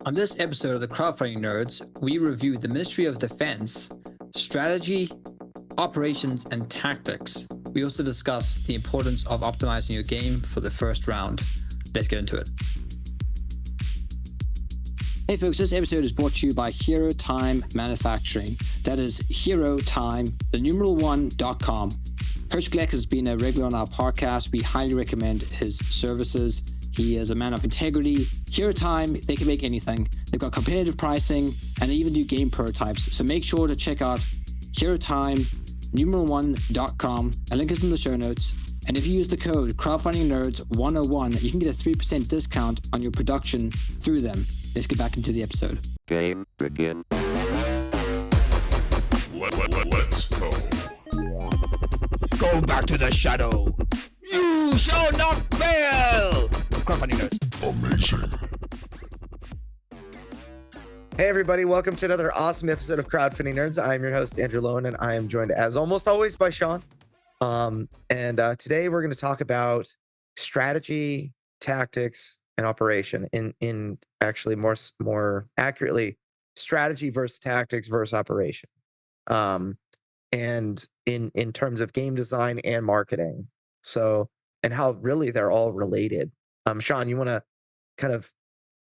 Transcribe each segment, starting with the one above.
On this episode of the Crowdfunding Nerds, we review the Ministry of Defense, strategy, operations, and tactics. We also discuss the importance of optimizing your game for the first round. Let's get into it. Hey folks, this episode is brought to you by Hero Time Manufacturing. That is Hero Time, the numeral1.com. Hirsch has been a regular on our podcast. We highly recommend his services. He is a man of integrity. Hero Time, they can make anything. They've got competitive pricing and they even do game prototypes. So make sure to check out Hero Time, numeral1.com. A link is in the show notes. And if you use the code Crowdfunding Nerds 101, you can get a 3% discount on your production through them. Let's get back into the episode. Game begin. Let's go. Go back to the shadow. You shall not fail. Crowdfunding Nerds. Amazing. Hey everybody, welcome to another awesome episode of Crowdfunding Nerds. I'm your host, Andrew Lowen, and I am joined as almost always by Sean. Today we're going to talk about strategy, tactics, and operation. In actually more accurately, strategy versus tactics versus operation. And in terms of game design and marketing. So, and how really they're all related. Sean, you want to kind of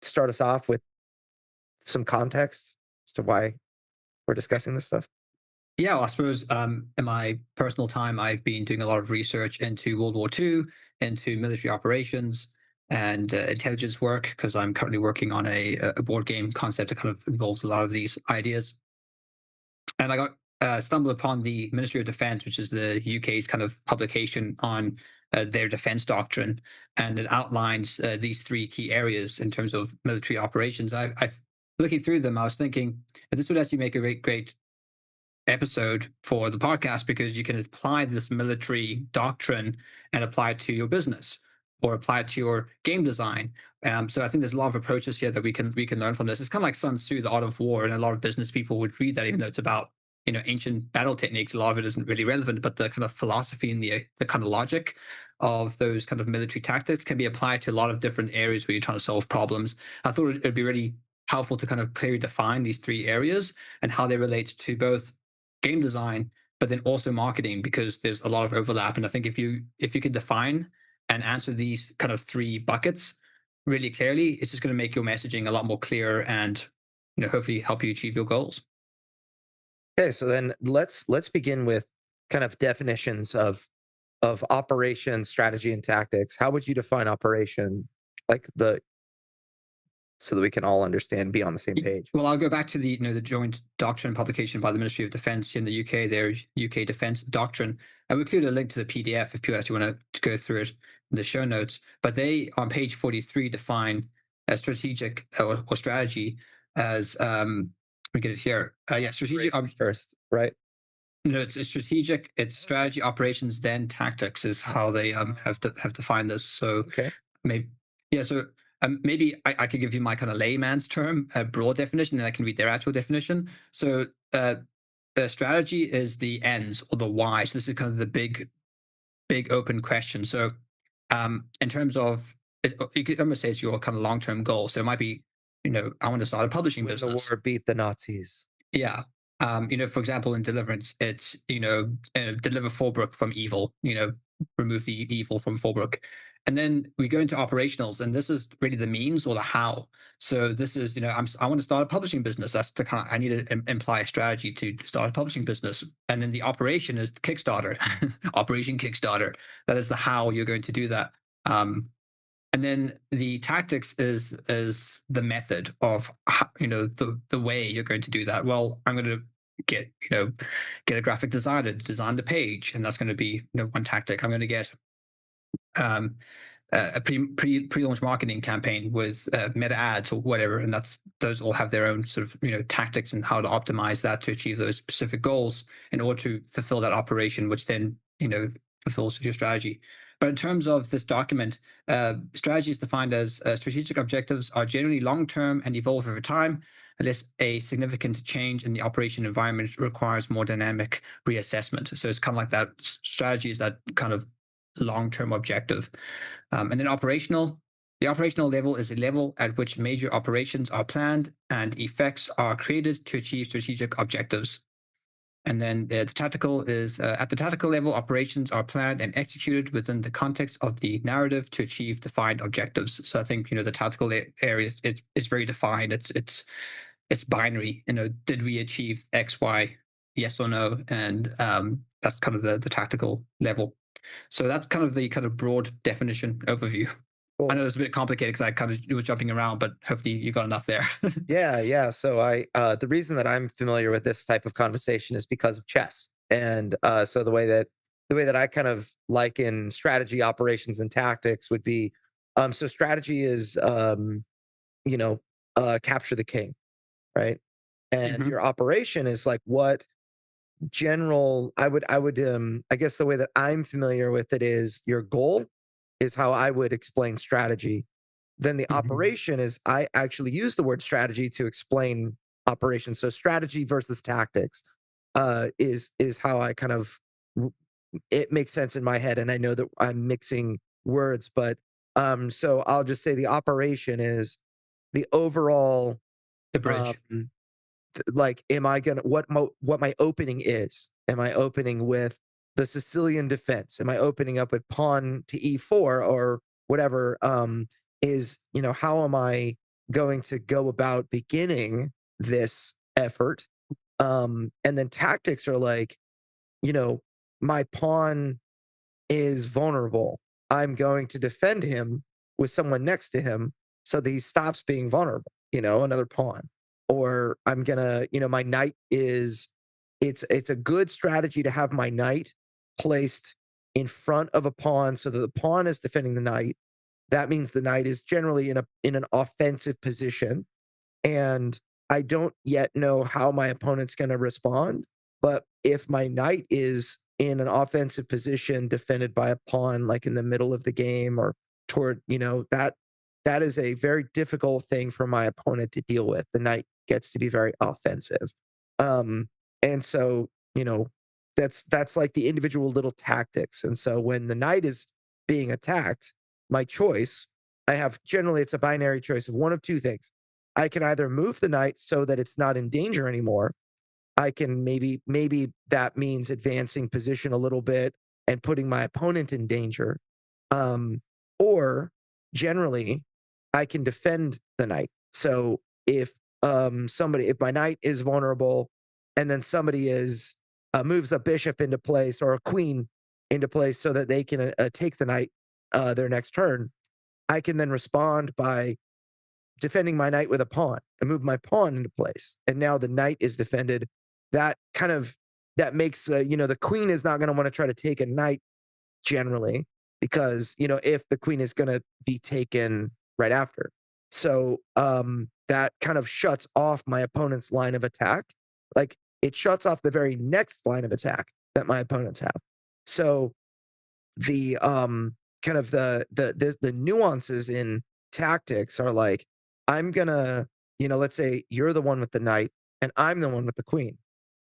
start us off with some context as to why we're discussing this stuff? Yeah, well, I suppose in my personal time, I've been doing a lot of research into World War II, into military operations and intelligence work, because I'm currently working on a board game concept that kind of involves a lot of these ideas. And I got stumbled upon the Ministry of Defense, which is the UK's kind of publication on their defense doctrine, and it outlines these three key areas in terms of military operations. I've looking through them, I was thinking that this would actually make a great episode for the podcast, because you can apply this military doctrine and apply it to your business or apply it to your game design. So I think there's a lot of approaches here that we can learn from this. It's kind of like Sun Tzu, The Art of War, and a lot of business people would read that, even though it's about ancient battle techniques. A lot of it isn't really relevant, but the kind of philosophy and the kind of logic of those kind of military tactics can be applied to a lot of different areas where you're trying to solve problems. I thought it'd be really helpful to kind of clearly define these three areas and how they relate to both game design, but then also marketing, because there's a lot of overlap. And I think if you can define and answer these kind of three buckets really clearly, it's just going to make your messaging a lot more clear and hopefully help you achieve your goals. Okay, so then let's begin with kind of definitions of operation, strategy, and tactics. How would you define operation, so that we can all understand, be on the same page? Well, I'll go back to the joint doctrine publication by the Ministry of Defense in the UK, their UK Defense Doctrine. And we include a link to the PDF if people actually want to go through it in the show notes. But they, on page 43, define a strategic or strategy as, let me get it here. Strategic. First, right? No, it's strategic, it's strategy, operations, then tactics is how they have defined this. So Okay. maybe, yeah, so maybe I could give you my kind of layman's term, a broad definition, and I can read their actual definition. So the strategy is the ends or the why. So this is kind of the big open question. So in terms of, you could almost say it's your kind of long-term goal. So it might be, I want to start a publishing Win business. the war, beat the Nazis. Yeah. For example, in Deliverance, it's, deliver Fallbrook from evil, remove the evil from Fallbrook. And then we go into operationals, and this is really the means or the how. So this is, I want to start a publishing business. That's the kind of, I need to imply a strategy to start a publishing business. And then the operation is the Kickstarter, Operation Kickstarter. That is the how you're going to do that. And then the tactics is the method of, the way you're going to do that. Well, I'm going to get a graphic designer to design the page, and that's going to be one tactic. I'm going to get a pre-launch marketing campaign with meta ads or whatever, and those all have their own sort of tactics and how to optimize that to achieve those specific goals in order to fulfill that operation, which then fulfills your strategy. But in terms of this document, strategy is defined as strategic objectives are generally long-term and evolve over time, unless a significant change in the operation environment requires more dynamic reassessment. So it's kind of like that. Strategy is that kind of long-term objective. And then operational The operational level is a level at which major operations are planned and effects are created to achieve strategic objectives. And then the tactical is at the tactical level, operations are planned and executed within the context of the narrative to achieve defined objectives. So I think the tactical area is very defined. It's binary. Did we achieve X, Y, yes or no? And that's kind of the tactical level. So that's kind of the broad definition overview. I know Cool. it's a bit complicated because I kind of was jumping around, but hopefully you got enough there. Yeah. So the reason that I'm familiar with this type of conversation is because of chess. And so the way that I kind of liken strategy, operations, and tactics would be so strategy is you know, capture the king, right? And Hmm. your operation is like what general I guess the way that I'm familiar with it is your goal is how I would explain strategy. Then the Hmm. operation is I actually use the word strategy to explain operations. So strategy versus tactics is how I kind of it makes sense in my head, and I know that I'm mixing words, but so I'll just say the operation is the overall The um bridge. like am I gonna what my opening is. Am I opening with the Sicilian defense? Am I opening up with pawn to e4 or whatever? Is how am I going to go about beginning this effort? And then tactics are like, you know, my pawn is vulnerable. I'm going to defend him with someone next to him so that he stops being vulnerable, another pawn. Or I'm gonna, my knight is it's a good strategy to have my knight placed in front of a pawn so that the pawn is defending the knight. That means the knight is generally in an offensive position. And I don't yet know how my opponent's going to respond. But if my knight is in an offensive position defended by a pawn, like in the middle of the game or toward, that is a very difficult thing for my opponent to deal with. The knight gets to be very offensive. Um, and so, that's like the individual little tactics. And so when the knight is being attacked, my choice, I have generally it's a binary choice of one of two things. I can either move the knight so that it's not in danger anymore. I can maybe that means advancing position a little bit and putting my opponent in danger. Um, or generally, I can defend the knight. So if my knight is vulnerable, and then somebody is moves a bishop into place or a queen into place so that they can take the knight their next turn, I can then respond by defending my knight with a pawn and move my pawn into place. And now the knight is defended. That kind of that makes the queen is not going to want to try to take a knight generally because if the queen is going to be taken right after. So that kind of shuts off my opponent's line of attack. Like it shuts off the very next line of attack that my opponents have. So the kind of the nuances in tactics are like I'm gonna let's say you're the one with the knight and I'm the one with the queen.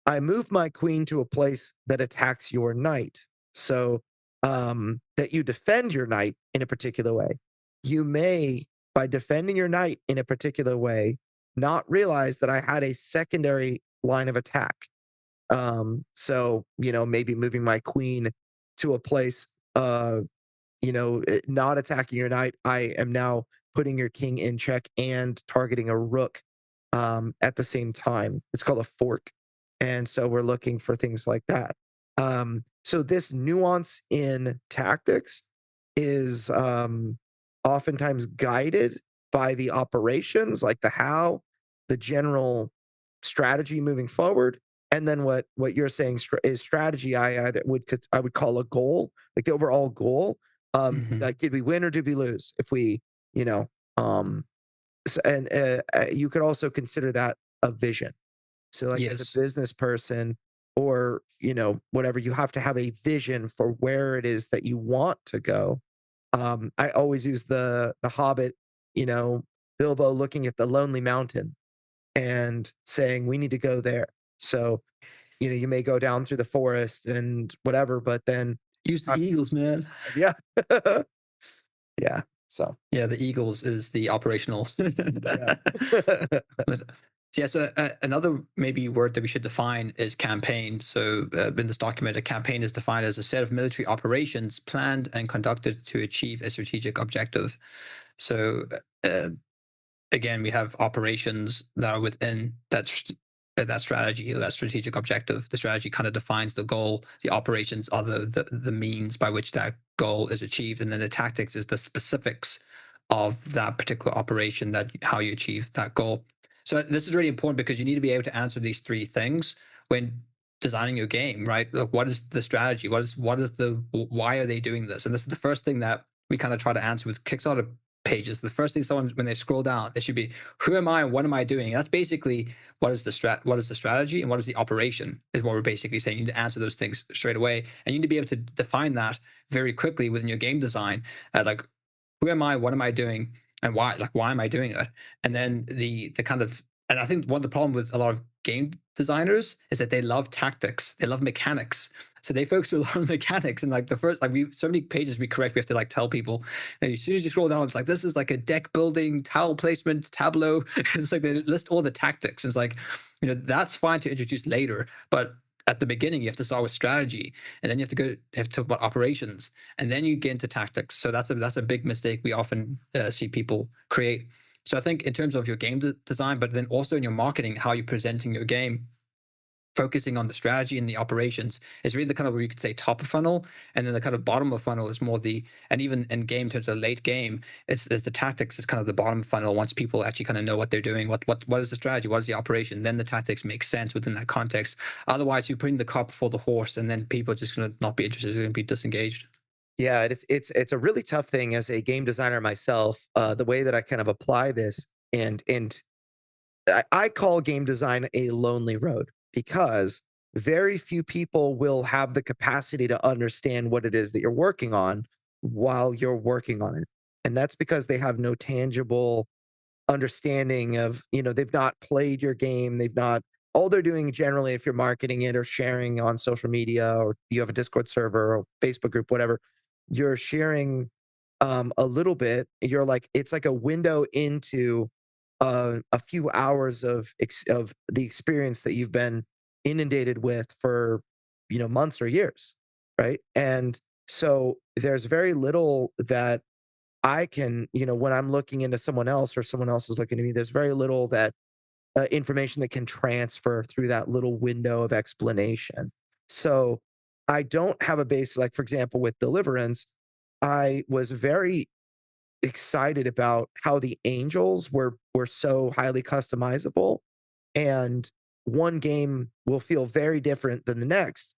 I move my queen to a place that attacks your knight, so that you defend your knight in a particular way. You may, by defending your knight in a particular way, not realize that I had a secondary line of attack. So maybe moving my queen to a place, not attacking your knight. I am now putting your king in check and targeting a rook at the same time. It's called a fork, and so we're looking for things like that. So this nuance in tactics is oftentimes guided by the operations, like the how, the general strategy moving forward, and then what you're saying is strategy. I would call a goal, like the overall goal. Hmm. Like did we win or did we lose? If we, you know, and you could also consider that a vision. So like as a Yes. business person or whatever, you have to have a vision for where it is that you want to go. I always use the Hobbit, you know, Bilbo looking at the lonely mountain and saying we need to go there. So you may go down through the forest and whatever, but then Use the eagles, man. yeah. Yeah. So Yeah, the Eagles is the operational. yeah. Yeah, so another maybe word that we should define is campaign. So in this document, a campaign is defined as a set of military operations planned and conducted to achieve a strategic objective. So uh, again, we have operations that are within that strategy or that strategic objective. The strategy kind of defines the goal. The operations are the means by which that goal is achieved, and then the tactics is the specifics of that particular operation, that how you achieve that goal. So this is really important because you need to be able to answer these three things when designing your game, right? Like, what is the strategy? What is the why are they doing this? And this is the first thing that we kind of try to answer with Kickstarter pages. The first thing someone, when they scroll down, it should be, who am I and what am I doing? That's basically what is the strategy and what is the operation, is what we're basically saying. You need to answer those things straight away, and you need to be able to define that very quickly within your game design. Like, who am I, what am I doing, and why? Like, why am I doing it? And then the kind of, and I think one of the problem with a lot of game designers is that they love tactics, they love mechanics, so they focus a lot on mechanics. And like the first, like, we, so many pages we correct, we have to like tell people, and as soon as you scroll down, it's like, this is like a deck building, tile placement, tableau. It's like they list all the tactics. It's like, that's fine to introduce later, but at the beginning you have to start with strategy, and then you have to talk about operations, and then you get into tactics. So that's a big mistake we often see people create. So I think in terms of your game design, but then also in your marketing, how you're presenting your game, focusing on the strategy and the operations is really the kind of, where you could say, top of funnel, and then the kind of bottom of funnel is more and even in game, in terms of late game, it's the tactics is kind of the bottom funnel. Once people actually kind of know what they're doing, what is the strategy, what is the operation, then the tactics make sense within that context. Otherwise, you're putting the cart before the horse, and then people are just going to not be interested, they're going to be disengaged. Yeah, it's a really tough thing as a game designer myself. The way that I kind of apply this, and I call game design a lonely road, because very few people will have the capacity to understand what it is that you're working on while you're working on it. And that's because they have no tangible understanding of, they've not played your game. They've not, all they're doing generally, if you're marketing it or sharing on social media, or you have a Discord server or Facebook group, whatever, you're sharing a little bit. You're like, it's like a window into a few hours of the experience that you've been inundated with for months or years, right? And so there's very little that I can, when I'm looking into someone else or someone else is looking at me, there's very little that information that can transfer through that little window of explanation. So I don't have a base, like, for example, with Deliverance, I was very excited about how the angels were so highly customizable, and one game will feel very different than the next,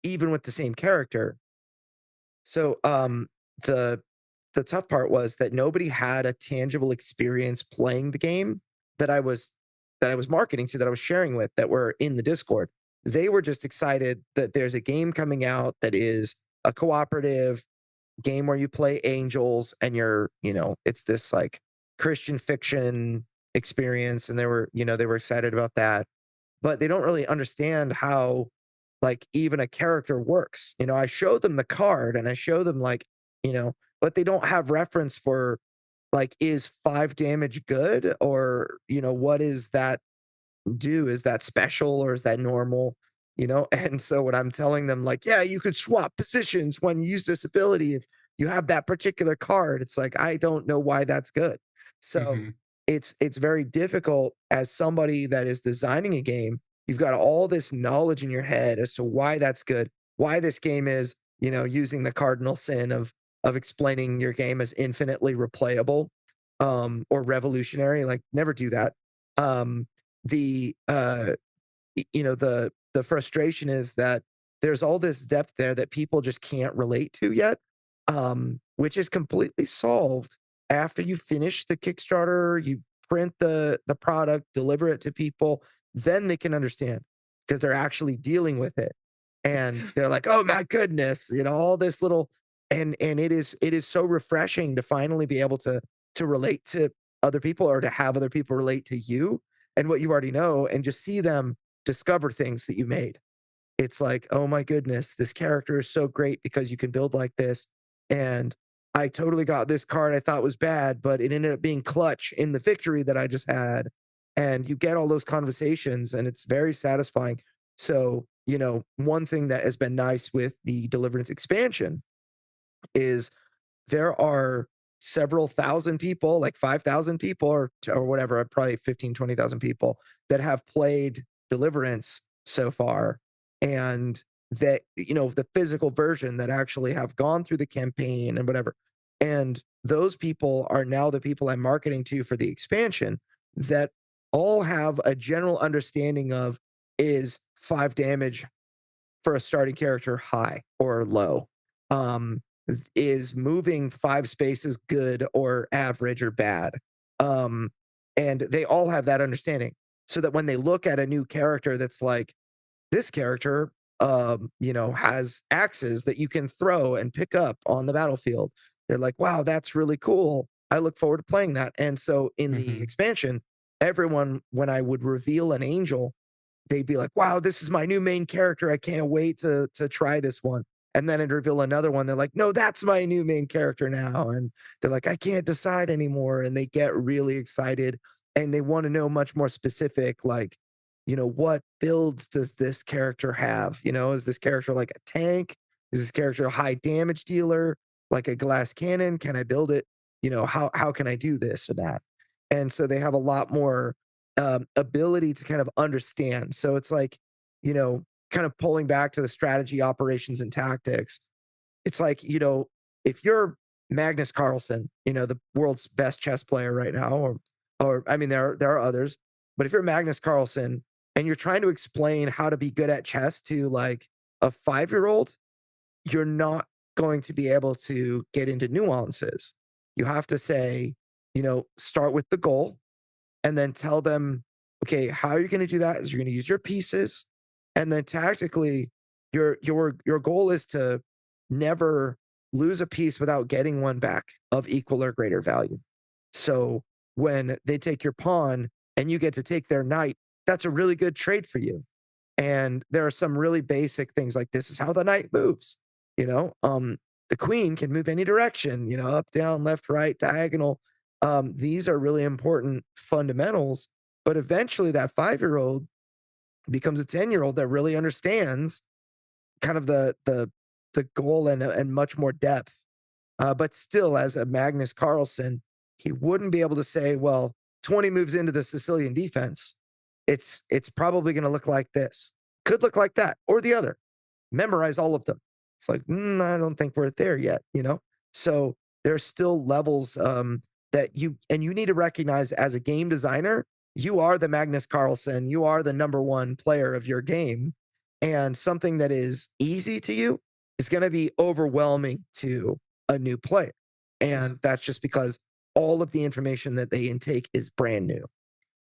even with the same character. So the the tough part was that nobody had a tangible experience playing the game that I was marketing to, that I was sharing with, that were in the Discord. They were just excited that there's a game coming out that is a cooperative game where you play angels, and it's this like Christian fiction experience, and they were excited about that, but they don't really understand how, like, even a character works. I show them the card and I show them, like, but they don't have reference for, like, is 5 damage good, or what is that do? Is that special or is that normal? And so when I'm telling them, like, yeah, you could swap positions when you use this ability if you have that particular card, it's like, I don't know why that's good. So Mm-hmm. it's very difficult as somebody that is designing a game. You've got all this knowledge in your head as to why that's good, why this game is, using the cardinal sin of explaining your game as infinitely replayable, or revolutionary. Like, never do that. Um, the the frustration is that there's all this depth there that people just can't relate to yet, which is completely solved after you finish the Kickstarter, you print the product, deliver it to people, then they can understand, because they're actually dealing with it, and they're like, oh my goodness, all this little, and it is so refreshing to finally be able to relate to other people, or to have other people relate to you and what you already know, and just see them discover things that you made. It's like, oh my goodness, this character is so great because you can build like this. And I totally got this card I thought was bad, but it ended up being clutch in the victory that I just had. And you get all those conversations, and it's very satisfying. So, one thing that has been nice with the Deliverance expansion is there are several thousand people, like 5,000 people or whatever, probably 15, 20,000 people that have played Deliverance so far. And that, the physical version that actually have gone through the campaign and whatever. And those people are now the people I'm marketing to for the expansion that all have a general understanding of, is 5 damage for a starting character high or low? Is moving 5 spaces good or average or bad? Um, and they all have that understanding, so that when they look at a new character that's like, this character, has axes that you can throw and pick up on the battlefield, they're like, wow, that's really cool. I look forward to playing that. And so in the expansion, everyone, when I would reveal an angel, they'd be like, wow, this is my new main character. I can't wait to try this one. And then I'd reveal another one. They're like, no, that's my new main character now. And they're like, I can't decide anymore. And they get really excited and they want to know much more specific, like, what builds does this character have? Is this character like a tank? Is this character a high damage dealer, like a glass cannon? Can I build it? How can I do this or that? And so they have a lot more ability to kind of understand. So it's like, kind of pulling back to the strategy, operations, and tactics. It's like, if you're Magnus Carlsen, the world's best chess player right now, or I mean, there are others, but if you're Magnus Carlsen and you're trying to explain how to be good at chess to like a 5-year-old, you're not going to be able to get into nuances. You have to say, start with the goal and then tell them, okay, how are you going to do that? Is you're going to use your pieces, and then tactically, your goal is to never lose a piece without getting one back of equal or greater value. So when they take your pawn and you get to take their knight, that's a really good trade for you. And there are some really basic things like, this is how the knight moves. The queen can move any direction, up, down, left, right, diagonal. These are really important fundamentals, but eventually that 5-year-old becomes a 10-year-old that really understands kind of the goal and much more depth. But still, as a Magnus Carlsen, he wouldn't be able to say, well, 20 moves into the Sicilian defense. It's probably going to look like this. Could look like that or the other. Memorize all of them. It's like, I don't think we're there yet, So there's still levels that you need to recognize as a game designer. You are the Magnus Carlsen. You are the number one player of your game. And something that is easy to you is going to be overwhelming to a new player. And that's just because all of the information that they intake is brand new.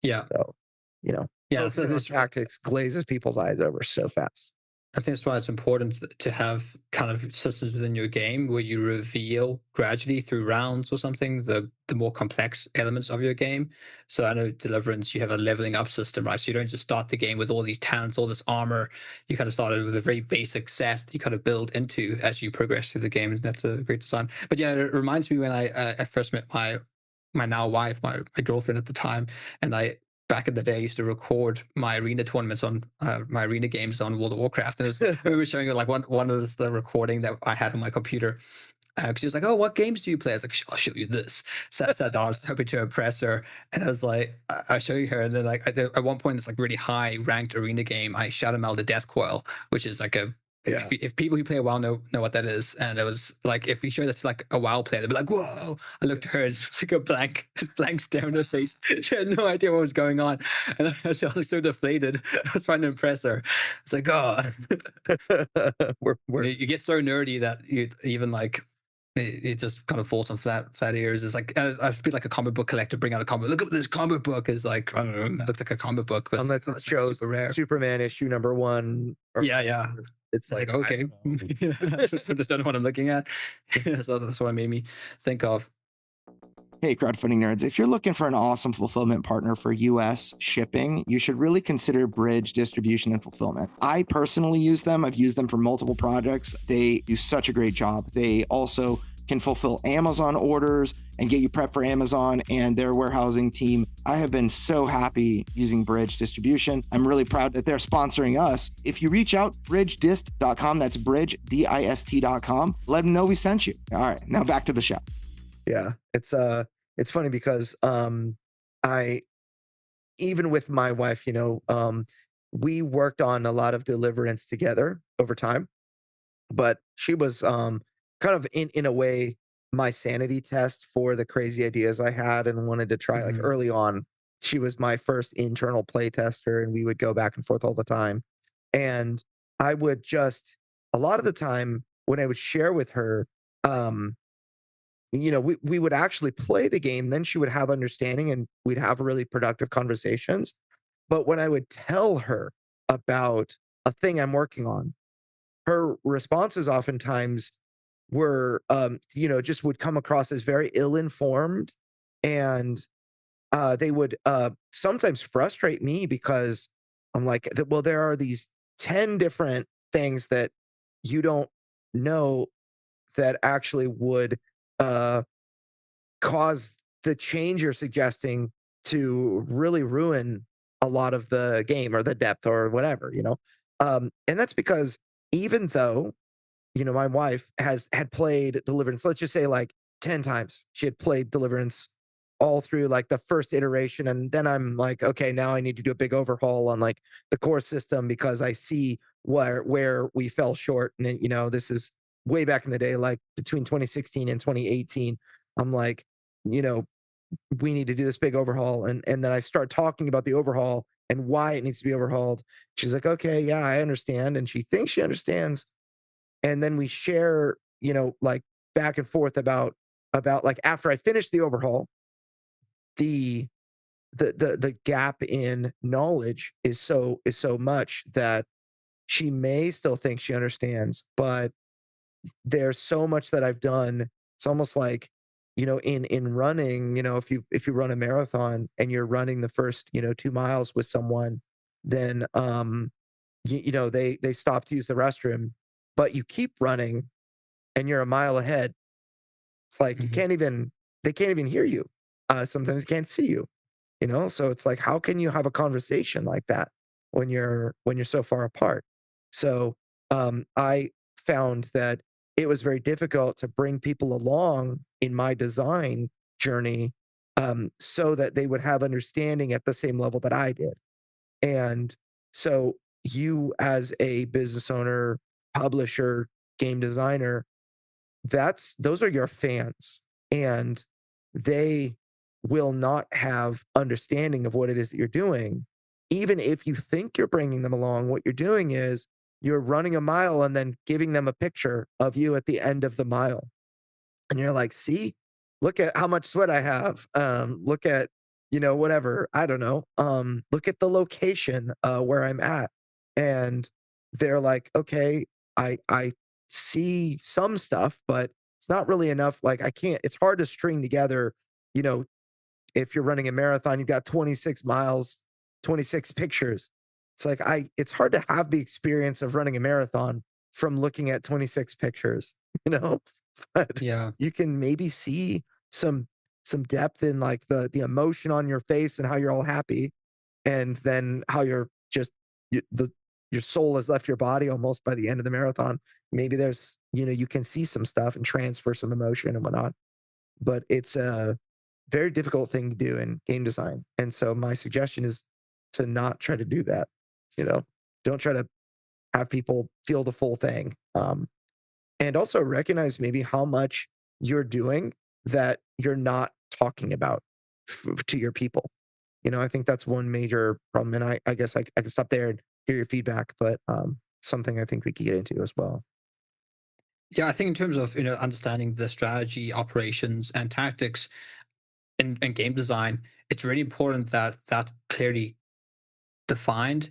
Yeah. So, yeah, this tactics glazes people's eyes over so fast. I think that's why it's important to have kind of systems within your game where you reveal gradually through rounds or something the more complex elements of your game. So I know Deliverance, you have a leveling up system, right? So you don't just start the game with all these talents, all this armor. You kind of started with a very basic set that you kind of build into as you progress through the game. And that's a great design. But yeah, it reminds me when I first met my now wife, my girlfriend at the time, and back in the day, I used to record my arena tournaments on my arena games on World of Warcraft. And I remember showing her like one of the recording that I had on my computer. She was like, "Oh, what games do you play?" I was like, "I'll show you this." So I was hoping to impress her, and I was like, "I'll show you her." And then like at one point, it's like really high ranked arena game. I shot him out the Death Coil, which is like a if people who play WoW know what that is. And it was like, if you show that to like a WoW player, they'd be like, "Whoa!" I looked at her, it's like a blank stare on her face. She had no idea what was going on, and I was like so deflated. I was trying to impress her. It's like, oh, you get so nerdy that you even like. It just kind of falls on flat ears. It's like I'd be like a comic book collector, bring out a comic. Look at this comic book. It's like, I don't know, it looks like a comic book, but unless it shows rare. Superman issue number 1. Yeah. It's like, okay, I just don't know what I'm looking at. So that's what it made me think of. Hey, Crowdfunding Nerds, if you're looking for an awesome fulfillment partner for US shipping, you should really consider Bridge Distribution and Fulfillment. I personally use them. I've used them for multiple projects. They do such a great job. They also can fulfill Amazon orders and get you prepped for Amazon and their warehousing team. I have been so happy using Bridge Distribution. I'm really proud that they're sponsoring us. If you reach out, bridgedist.com, that's bridgedist.com, let them know we sent you. All right, now back to the show. Yeah, it's funny because I, even with my wife, we worked on a lot of deliverance together over time, but she was kind of in a way my sanity test for the crazy ideas I had and wanted to try. Like early on, she was my first internal play tester, and we would go back and forth all the time. And I would just, a lot of the time when I would share with her, we would actually play the game, then she would have understanding and we'd have really productive conversations. But when I would tell her about a thing I'm working on, her responses oftentimes were, just would come across as very ill-informed, and they would sometimes frustrate me because I'm like, well, there are these 10 different things that you don't know that actually would uh, cause the change you're suggesting to really ruin a lot of the game or the depth or whatever. And that's because even though my wife had played Deliverance, let's just say like 10 times, she had played Deliverance all through like the first iteration, and then I'm like, okay, now I need to do a big overhaul on like the core system because I see where we fell short. And this is way back in the day, like between 2016 and 2018. I'm like, you know we need to do this big overhaul, and then I start talking about the overhaul and why it needs to be overhauled. She's like, okay, yeah, I understand, and she thinks she understands. And then we share, like back and forth about like after I finish the overhaul, the the gap in knowledge is so much that she may still think she understands, but there's so much that I've done. It's almost like, in running, if you run a marathon and you're running the first, 2 miles with someone, then they stop to use the restroom, but you keep running and you're a mile ahead. It's like you Mhm. can't even they can't even hear you. Sometimes they can't see you. So it's like, how can you have a conversation like that when you're so far apart? So I found that it was very difficult to bring people along in my design journey, so that they would have understanding at the same level that I did. And so you, as a business owner, publisher, game designer, those are your fans, and they will not have understanding of what it is that you're doing. Even if you think you're bringing them along, what you're doing is you're running a mile and then giving them a picture of you at the end of the mile, and you're like, see, look at how much sweat I have, look at, whatever, I don't know, look at the location where I'm at. And they're like, okay, I see some stuff, but it's not really enough. Like, I can't, it's hard to string together, you know if you're running a marathon, you've got 26 miles, 26 pictures. It's hard to have the experience of running a marathon from looking at 26 pictures, you know? But Yeah. you can maybe see some some depth in like the emotion on your face and how you're all happy, and then how you're just your soul has left your body almost by the end of the marathon. Maybe you can see some stuff and transfer some emotion and whatnot, but it's a very difficult thing to do in game design. And so my suggestion is to not try to do that. You know, don't try to have people feel the full thing. And also recognize maybe how much you're doing that you're not talking about to your people. I think that's one major problem. And I guess I can stop there and hear your feedback, but something I think we could get into as well. Yeah, I think in terms of understanding the strategy, operations, and tactics in game design, it's really important that that's clearly defined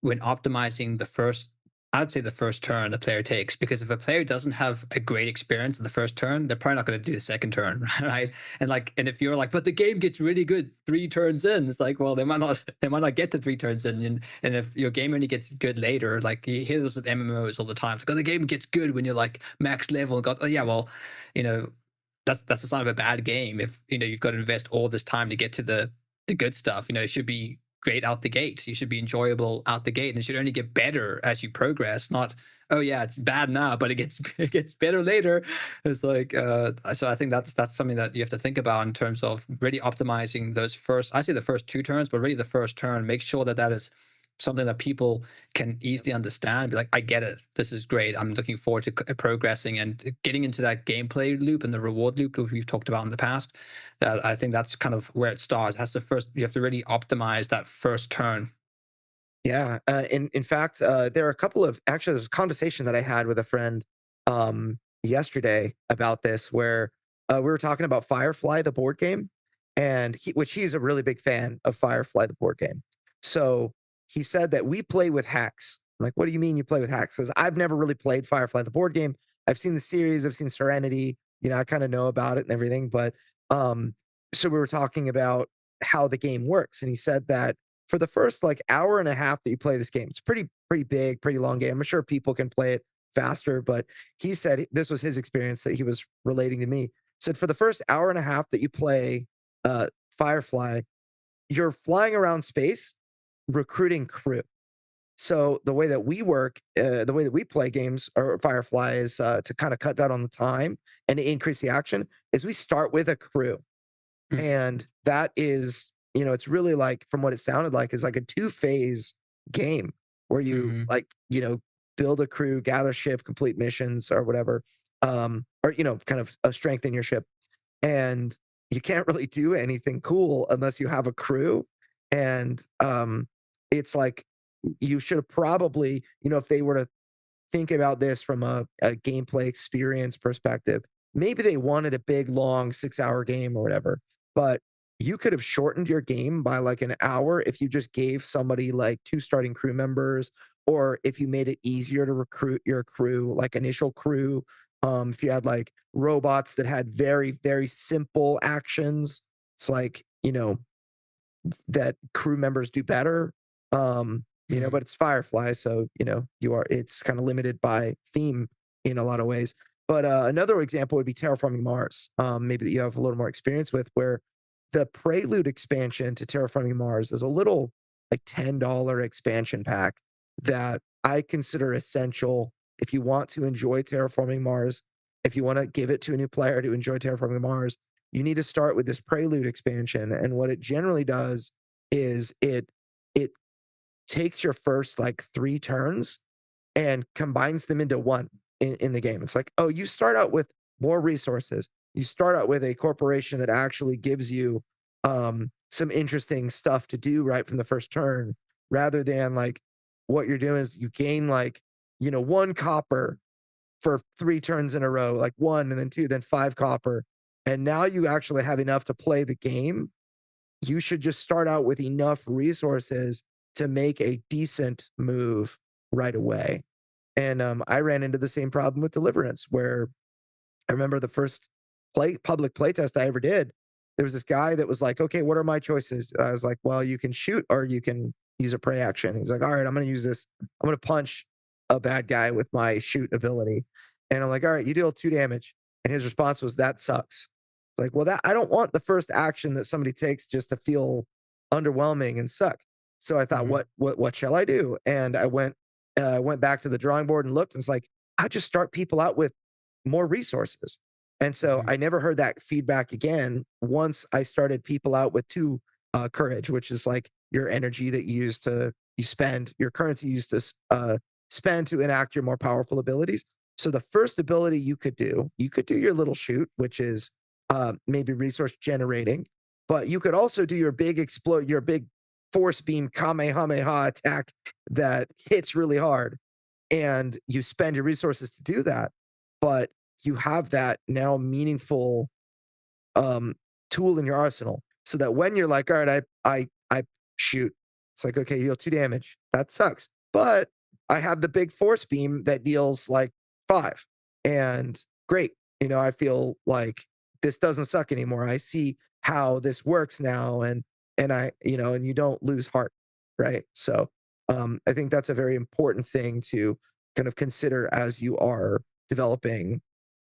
when optimizing the first, I'd say the first turn the player takes, because if a player doesn't have a great experience in the first turn, they're probably not going to do the second turn, right? And if you're like, but the game gets really good 3 turns in, it's like, well, they might not get to 3 turns in, and if your game only gets good later, like you hear this with MMOs all the time, it's like, oh, the game gets good when you're like max level and got, oh yeah, well, that's a sign of a bad game. If you've got to invest all this time to get to the good stuff. It should be great out the gate. You should be enjoyable out the gate, and it should only get better as you progress. Not, oh yeah, it's bad now, but it gets better later. It's like so I think that's something that you have to think about in terms of really optimizing those first. I say the first two turns, but really the first turn. Make sure that is something that people can easily understand. Be like, I get it. This is great. I'm looking forward to progressing and getting into that gameplay loop and the reward loop that we've talked about in the past. That I think that's kind of where it starts. It has to first, you have to really optimize that first turn. Yeah. In fact, there are a couple of actually there's a conversation that I had with a friend yesterday about this where we were talking about Firefly, the board game, and which he's a really big fan of Firefly, the board game. So he said that we play with hacks. I'm like, what do you mean you play with hacks? Because I've never really played Firefly, the board game. I've seen the series, I've seen Serenity, I kind of know about it and everything. But so we were talking about how the game works. And he said that for the first like hour and a half that you play this game, it's pretty big, pretty long game. I'm sure people can play it faster, but he said this was his experience that he was relating to me. Said for the first hour and a half that you play Firefly, you're flying around space recruiting crew. So the way that we work, the way that we play games or Firefly is to kind of cut down on the time and increase the action is we start with a crew. Mm. And that is, it's really like, from what it sounded like, is like a 2-phase game where you like, build a crew, gather ship, complete missions or whatever, or, kind of strengthen your ship. And you can't really do anything cool unless you have a crew. And it's like, you should have probably, if they were to think about this from a gameplay experience perspective, maybe they wanted a big, long 6-hour game or whatever, but you could have shortened your game by like an hour if you just gave somebody like 2 starting crew members, or if you made it easier to recruit your crew, like initial crew. If you had like robots that had very, very simple actions, it's like, that crew members do better. But it's Firefly, so it's kind of limited by theme in a lot of ways. But another example would be Terraforming Mars, maybe that you have a little more experience with, where the Prelude expansion to Terraforming Mars is a little like $10 expansion pack that I consider essential if you want to enjoy Terraforming Mars. If you want to give it to a new player to enjoy Terraforming Mars, you need to start with this Prelude expansion. And what it generally does is it takes your first like 3 turns and combines them into one in the game. It's like, oh, you start out with more resources. You start out with a corporation that actually gives you some interesting stuff to do right from the first turn, rather than like what you're doing is you gain like, 1 copper for 3 turns in a row, like 1 and then 2, then 5 copper. And now you actually have enough to play the game. You should just start out with enough resources to make a decent move right away. And I ran into the same problem with Deliverance, where I remember the first public playtest I ever did. There was this guy that was like, "Okay, what are my choices?" I was like, "Well, you can shoot or you can use a prey action." He's like, "All right, I'm going to use this. I'm going to punch a bad guy with my shoot ability." And I'm like, "All right, you deal 2 damage." And his response was, "That sucks." It's like, well, that I don't want the first action that somebody takes just to feel underwhelming and suck. So I thought, what shall I do? And I went back to the drawing board and looked, and it's like, I just start people out with more resources. And so I never heard that feedback again once I started people out with 2 courage, which is like your energy that you spend, your currency you use to spend to enact your more powerful abilities. So the first ability you could do your little shoot, which is maybe resource generating, but you could also do your big force beam Kamehameha attack that hits really hard, and you spend your resources to do that. But you have that now meaningful tool in your arsenal, so that when you're like, all right, I shoot, it's like, okay, you deal 2 damage. That sucks, but I have the big force beam that deals like 5, and great. I feel like this doesn't suck anymore. I see how this works now, and I, and you don't lose heart, right? So I think that's a very important thing to kind of consider as you are developing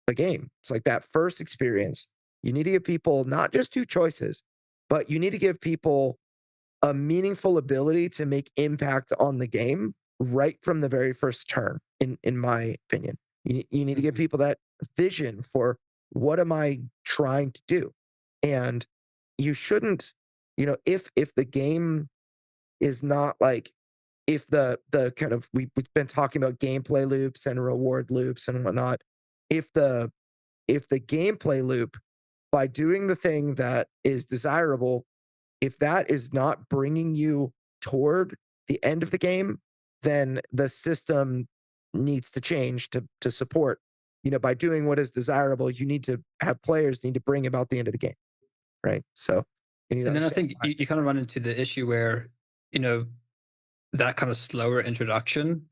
the game. It's like that first experience. You need to give people not just two choices, but you need to give people a meaningful ability to make impact on the game right from the very first turn, in my opinion. You need to give Mhm. people that vision for what am I trying to do? And you shouldn't, if the game is not like if the kind of we've been talking about gameplay loops and reward loops and whatnot. If the gameplay loop by doing the thing that is desirable, if that is not bringing you toward the end of the game, then the system needs to change to support. By doing what is desirable, you need to have players need to bring about the end of the game, right? So you need to And then I understand think why. you kind of run into the issue where, you know, that kind of slower introduction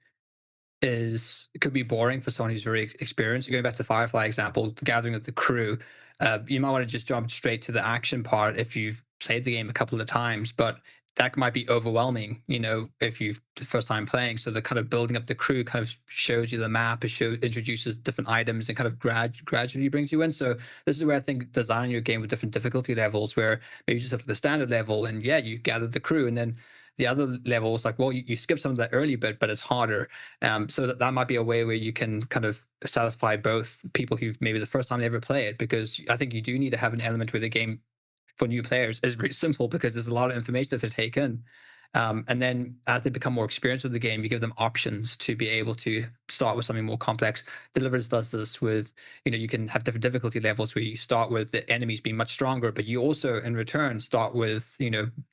it could be boring for someone who's very experienced. Going back to the Firefly example, the gathering of the crew, you might want to just jump straight to the action part if you've played the game a couple of times, but that might be overwhelming, if you've the first time playing. So the kind of building up the crew kind of shows you the map, introduces different items and kind of gradually brings you in. So this is where I think designing your game with different difficulty levels, where maybe you just have the standard level and yeah, you gather the crew, and then the other levels, like, well, you skip some of that early bit, but it's harder. So that might be a way where you can kind of satisfy both people who've maybe the first time they ever play it, because I think you do need to have an element where the game for new players is very simple because there's a lot of information that they take in. And then as they become more experienced with the game, you give them options to be able to start with something more complex. Deliverance does this with, you can have different difficulty levels where you start with the enemies being much stronger, but you also in return start with,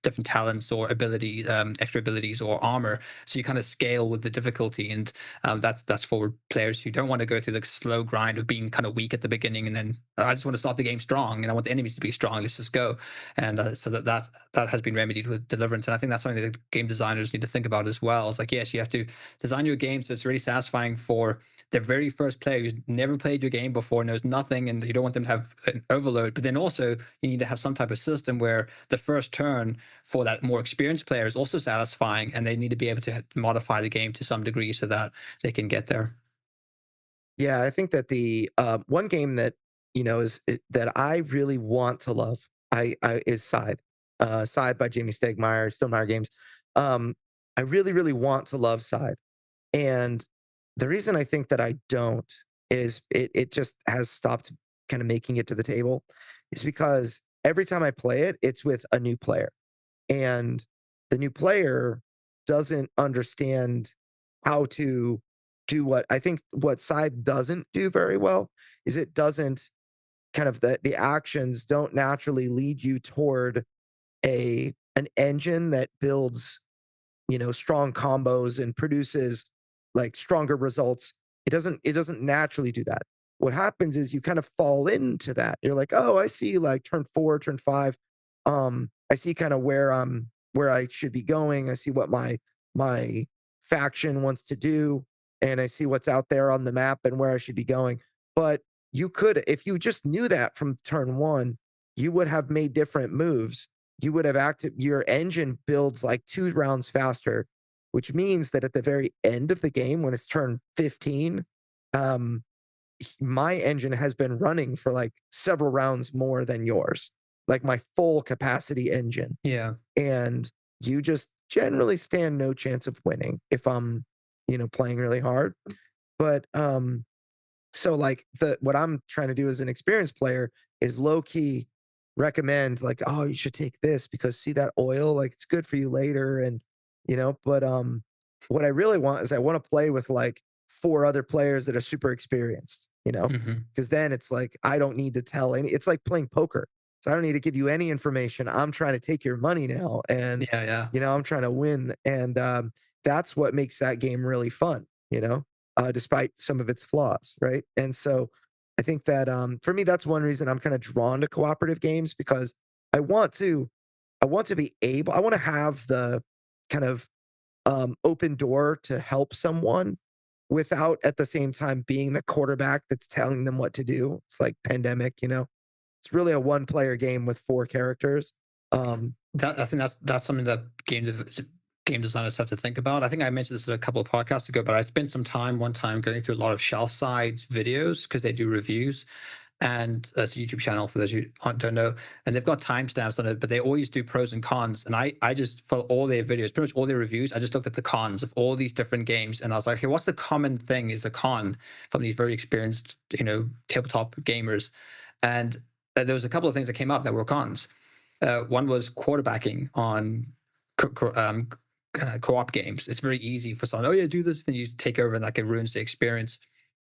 different talents or ability, extra abilities or armor. So you kind of scale with the difficulty. And that's for players who don't want to go through the slow grind of being kind of weak at the beginning. And then I just want to start the game strong and I want the enemies to be strong. Let's just go. And so that has been remedied with Deliverance, and I think that's something that game designers need to think about as well. It's like, yes, you have to design your game so it's really satisfying for the very first player who's never played your game before, knows nothing, and you don't want them to have an overload. But then also you need to have some type of system where the first turn for that more experienced player is also satisfying, and they need to be able to modify the game to some degree so that they can get there. Yeah, I think that the one game that that I really want to love, I is Scythe, Scythe by Jamie Stegmaier, Stonemaier Games. I really, really want to love Scythe, and the reason I think that I don't is it just has stopped kind of making it to the table, is because every time I play it, it's with a new player, and the new player doesn't understand how to do what I think what Scythe doesn't do very well is it doesn't kind of the actions don't naturally lead you toward an engine that builds strong combos and produces like stronger results. It doesn't naturally do that. What happens is you kind of fall into that. You're like, oh, I see like turn 4, turn 5. I see kind of where I should be going. I see what my faction wants to do, and I see what's out there on the map and where I should be going. But you could, if you just knew that from turn 1, you would have made different moves. You would have acted, your engine builds like 2 rounds faster, which means that at the very end of the game, when it's turn 15, um, my engine has been running for like several rounds more than yours, like my full capacity engine. Yeah. And you just generally stand no chance of winning if I'm, playing really hard. But so like the what I'm trying to do as an experienced player is low key recommend like, oh, you should take this because see that oil, like it's good for you later. And but what I really want is I want to play with like 4 other players that are super experienced, Hmm. because then it's like I don't need to tell any, it's like playing poker. So I don't need to give you any information. I'm trying to take your money now. And Yeah, yeah. I'm trying to win. And that's what makes that game really fun, despite some of its flaws, right? And so I think that for me, that's one reason I'm kind of drawn to cooperative games because I want to, I want to have the kind of open door to help someone without at the same time being the quarterback that's telling them what to do. It's like Pandemic, it's really a one player game with 4 characters. Um, I think that's something that game game designers have to think about. I think I mentioned this a couple of podcasts ago, but I spent some time one time going through a lot of shelf side videos because they do reviews, and that's a YouTube channel for those who don't know. And they've got timestamps on it, but they always do pros and cons. And I just for all their videos, pretty much all their reviews, I just looked at the cons of all these different games, and I was like, hey, what's the common thing is a con from these very experienced, tabletop gamers? And there was a couple of things that came up that were cons. One was quarterbacking on co-op games. It's very easy for someone, oh yeah, do this, then you just take over, and like it ruins the experience.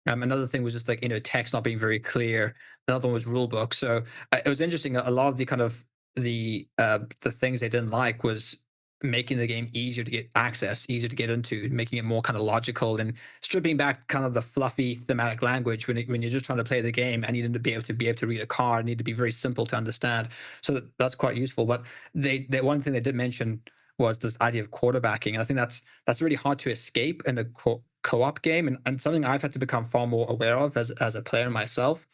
Another thing was just like text not being very clear. Another one was rule book. So it was interesting. A lot of the kind of the things they didn't like was making the game easier to get access, easier to get into, making it more kind of logical, and stripping back kind of the fluffy thematic language when you're just trying to play the game and you need to be able to read a card, need to be very simple to understand. So that's quite useful. But they one thing they did mention was this idea of quarterbacking, and I think that's really hard to escape in a co-op game, and something I've had to become far more aware of as a player myself.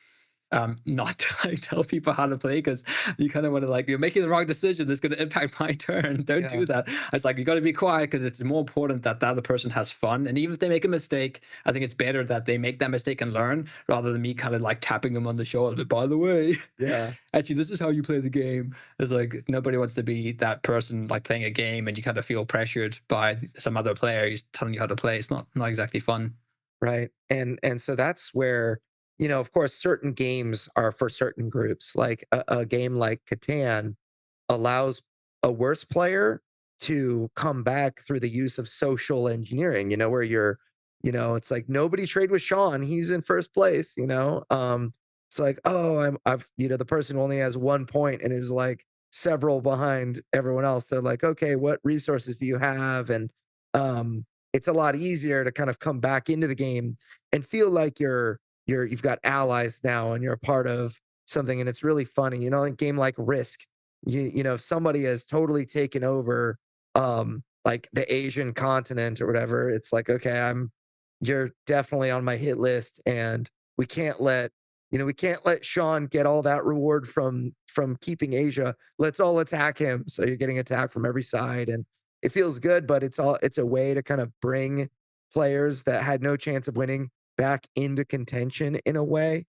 Not to like tell people how to play, because you kind of want to, like, you're making the wrong decision, it's going to impact my turn, don't do that. It's like, you got to be quiet, because it's more important that the other person has fun, and even if they make a mistake, I think it's better that they make that mistake and learn, rather than me kind of like tapping them on the shoulder, but by the way, actually this is how you play the game. It's like, nobody wants to be that person like playing a game and you kind of feel pressured by some other player who's telling you how to play. It's not exactly fun. Right. And so that's where, of course, certain games are for certain groups. Like a game like Catan allows a worse player to come back through the use of social engineering, where it's like, nobody trade with Sean, he's in first place. It's like, oh, I've the person who only has 1 point and is like several behind everyone else. So like, okay, what resources do you have? And it's a lot easier to kind of come back into the game and feel like you've got allies now and you're a part of something. And it's really funny, a game like Risk, if somebody has totally taken over like the Asian continent or whatever, it's like, okay, you're definitely on my hit list, and we can't let Sean get all that reward from keeping Asia. Let's all attack him. So you're getting attacked from every side, and it feels good, but it's a way to kind of bring players that had no chance of winning back into contention in a way.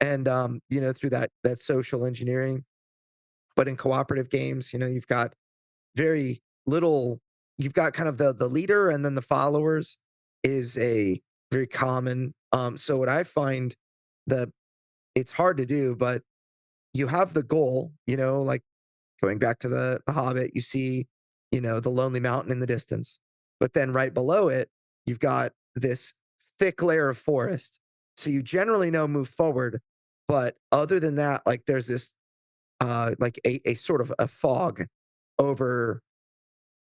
And through that social engineering. But in cooperative games, you've got very little, you've got kind of the leader, and then the followers is a very common. So what I find, that it's hard to do, but you have the goal, like going back to the Hobbit, you see, the lonely mountain in the distance, but then right below it, you've got this thick layer of forest. So you generally know move forward, but other than that, like there's this like a sort of a fog over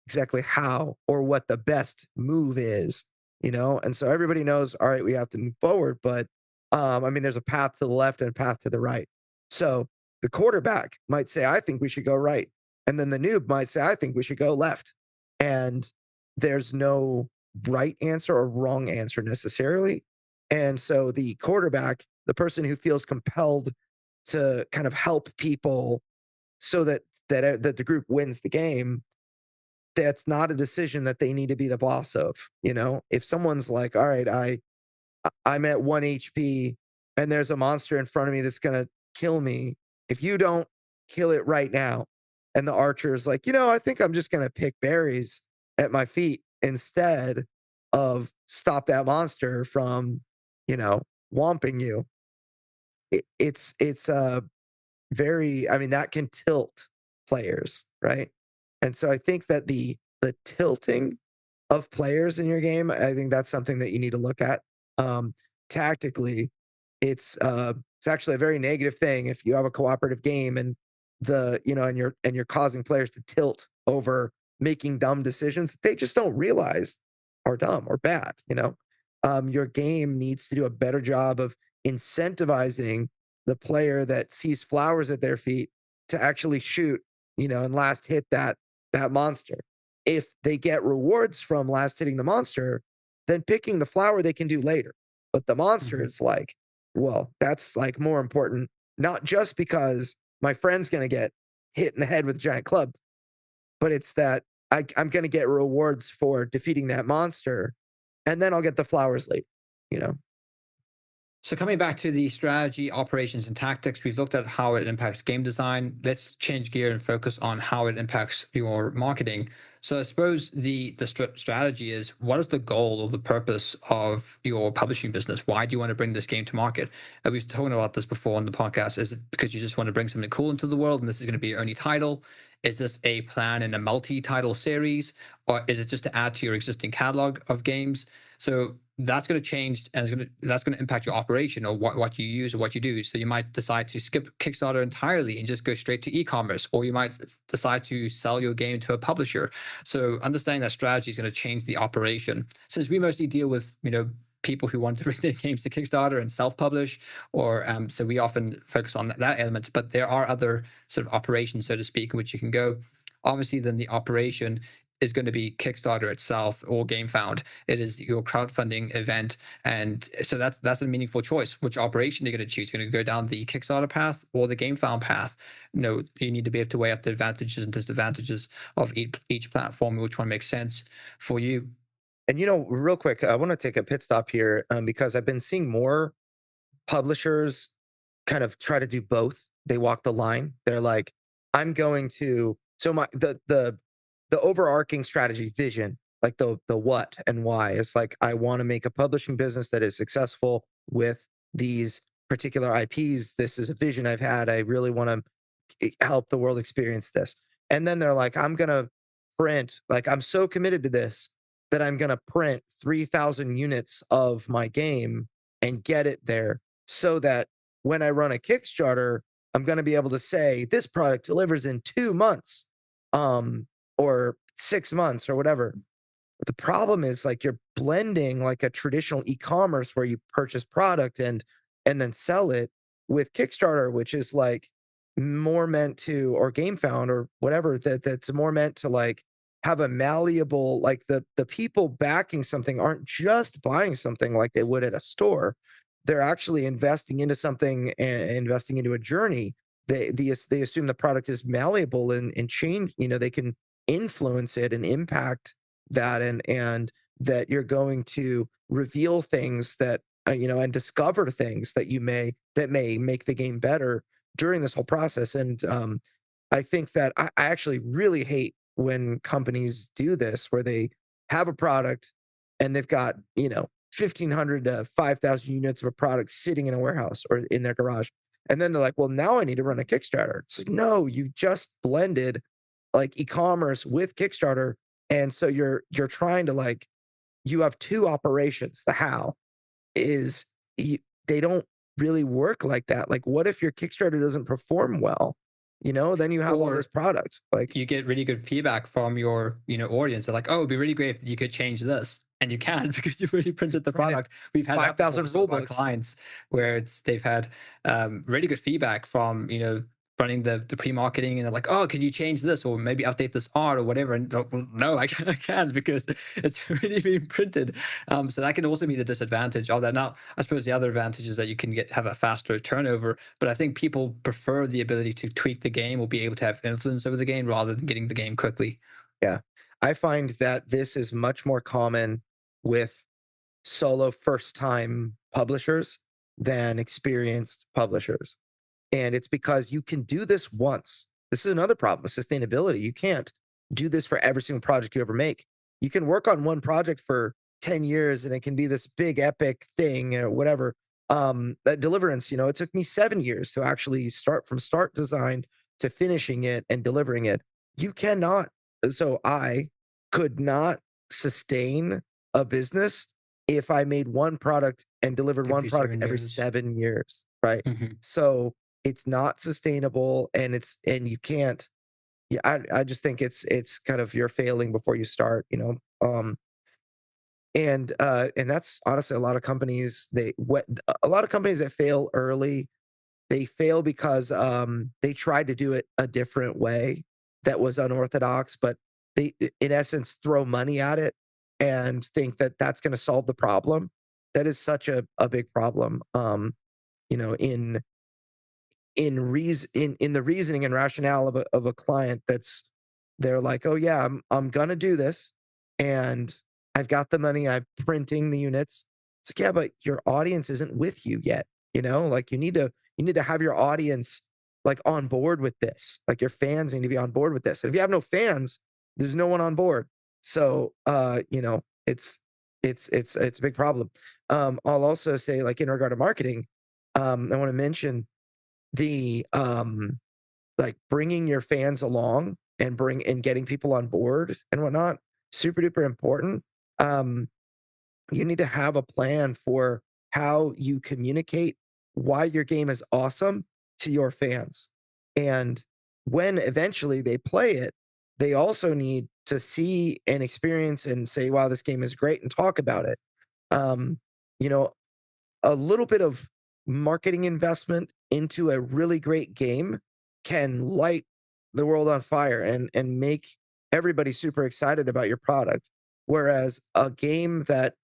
exactly how or what the best move is, and so everybody knows, all right, we have to move forward, but there's a path to the left and a path to the right. So the quarterback might say, I think we should go right, and then the noob might say, I think we should go left, and there's no right answer or wrong answer necessarily. And so the quarterback, the person who feels compelled to kind of help people so that the group wins the game, that's not a decision that they need to be the boss of. If someone's like, all right, I'm at 1 HP and there's a monster in front of me that's gonna kill me, if you don't kill it right now, and the archer is like, I think I'm just gonna pick berries at my feet instead of stop that monster from, whomping you. It's very, that can tilt players, right? And so I think that the tilting of players in your game, I think that's something that you need to look at. Tactically, it's actually a very negative thing if you have a cooperative game and and you're causing players to tilt over making dumb decisions they just don't realize are dumb or bad. Your game needs to do a better job of incentivizing the player that sees flowers at their feet to actually shoot, and last hit that monster. If they get rewards from last hitting the monster, then picking the flower they can do later. But the monster is like, well, that's like more important, not just because my friend's gonna get hit in the head with a giant club, but it's that I'm going to get rewards for defeating that monster, and then I'll get the flowers later, you know? So coming back to the strategy, operations, and tactics, we've looked at how it impacts game design. Let's change gear and focus on how it impacts your marketing. So I suppose the strategy is, what is the goal or the purpose of your publishing business? Why do you want to bring this game to market? And we've talked about this before on the podcast. Is it because you just want to bring something cool into the world and this is going to be your only title? Is this a plan in a multi-title series, or is it just to add to your existing catalog of games? So that's going to change, and that's going to impact your operation, or what you use or what you do. So you might decide to skip Kickstarter entirely and just go straight to e-commerce, or you might decide to sell your game to a publisher. So understanding that strategy is going to change the operation. Since we mostly deal with people who want to bring their games to Kickstarter and self-publish, or so we often focus on that element. But there are other sort of operations, so to speak, in which you can go. Obviously, then the operation is going to be Kickstarter itself or GameFound. It is your crowdfunding event, and so that's a meaningful choice. Which operation you're going to choose? You're going to go down the Kickstarter path or the GameFound path? You need to be able to weigh up the advantages and disadvantages of each platform, which one makes sense for you. And real quick, I want to take a pit stop here, because I've been seeing more publishers kind of try to do both. They walk the line. They're like, I'm going to so my the overarching strategy vision, like the what and why, is like, I want to make a publishing business that is successful with these particular IPs. This is a vision I've had. I really want to help the world experience this. And then they're like, I'm gonna print, like, I'm so committed to this that I'm gonna print 3,000 units of my game and get it there, so that when I run a Kickstarter, I'm gonna be able to say this product delivers in 2 months, or 6 months, or whatever. But the problem is, like, you're blending like a traditional e-commerce where you purchase product and then sell it, with Kickstarter, which is like more meant to, or GameFound or whatever, that's more meant to like have a malleable, like the people backing something aren't just buying something like they would at a store. They're actually investing into something and investing into a journey. They assume the product is malleable and change, they can influence it and impact that, and that you're going to reveal things that and discover things that may make the game better during this whole process. And I think that I actually really hate when companies do this, where they have a product and they've got 1,500 to 5,000 units of a product sitting in a warehouse or in their garage, and then they're like, well, now I need to run a Kickstarter. It's like, no, you just blended like e-commerce with Kickstarter, and so you're trying to, like, you have two operations. The how is they don't really work like that. Like, what if your Kickstarter doesn't perform well? Then you have all this product. Like, you get really good feedback from your audience. They're like, oh, it'd be really great if you could change this, and you can because you've already printed the product. We've had 5,000 rule our books clients where they've had really good feedback from running the pre-marketing, and they're like, oh, could you change this or maybe update this art or whatever? And well, no, I can't because it's already been printed. So that can also be the disadvantage of that. Now, I suppose the other advantage is that you can have a faster turnover, but I think people prefer the ability to tweak the game or be able to have influence over the game rather than getting the game quickly. yeah, I find that this is much more common with solo first time publishers than experienced publishers. And it's because you can do this once. This is another problem with sustainability. You can't do this for every single project you ever make. You can work on one project for 10 years and it can be this big epic thing or whatever. That Deliverance, it took me 7 years to actually start from start design to finishing it and delivering it. You cannot. So I could not sustain a business if I made one product and delivered one product every 7 years, right? Mm-hmm. So it's not sustainable, and you can't. Yeah, I just think it's kind of, you're failing before you start, and that's honestly a lot of companies. A lot of companies that fail early, they fail because they tried to do it a different way that was unorthodox, but they in essence throw money at it and think that that's going to solve the problem. That is such a big problem. In the reasoning and rationale of a client that's they're like, oh yeah, I'm gonna do this, and I've got the money, I'm printing the units. It's like, yeah, but your audience isn't with you yet. Like you need to have your audience like on board with this. Like your fans need to be on board with this. And if you have no fans, there's no one on board. So it's a big problem. I'll also say, like in regard to marketing, I want to mention the like bringing your fans along and getting people on board and whatnot, super duper important. You need to have a plan for how you communicate why your game is awesome to your fans. And when eventually they play it, they also need to see and experience and say, wow, this game is great, and talk about it. Um, you know, a little bit of marketing investment into a really great game can light the world on fire and make everybody super excited about your product. Whereas a game that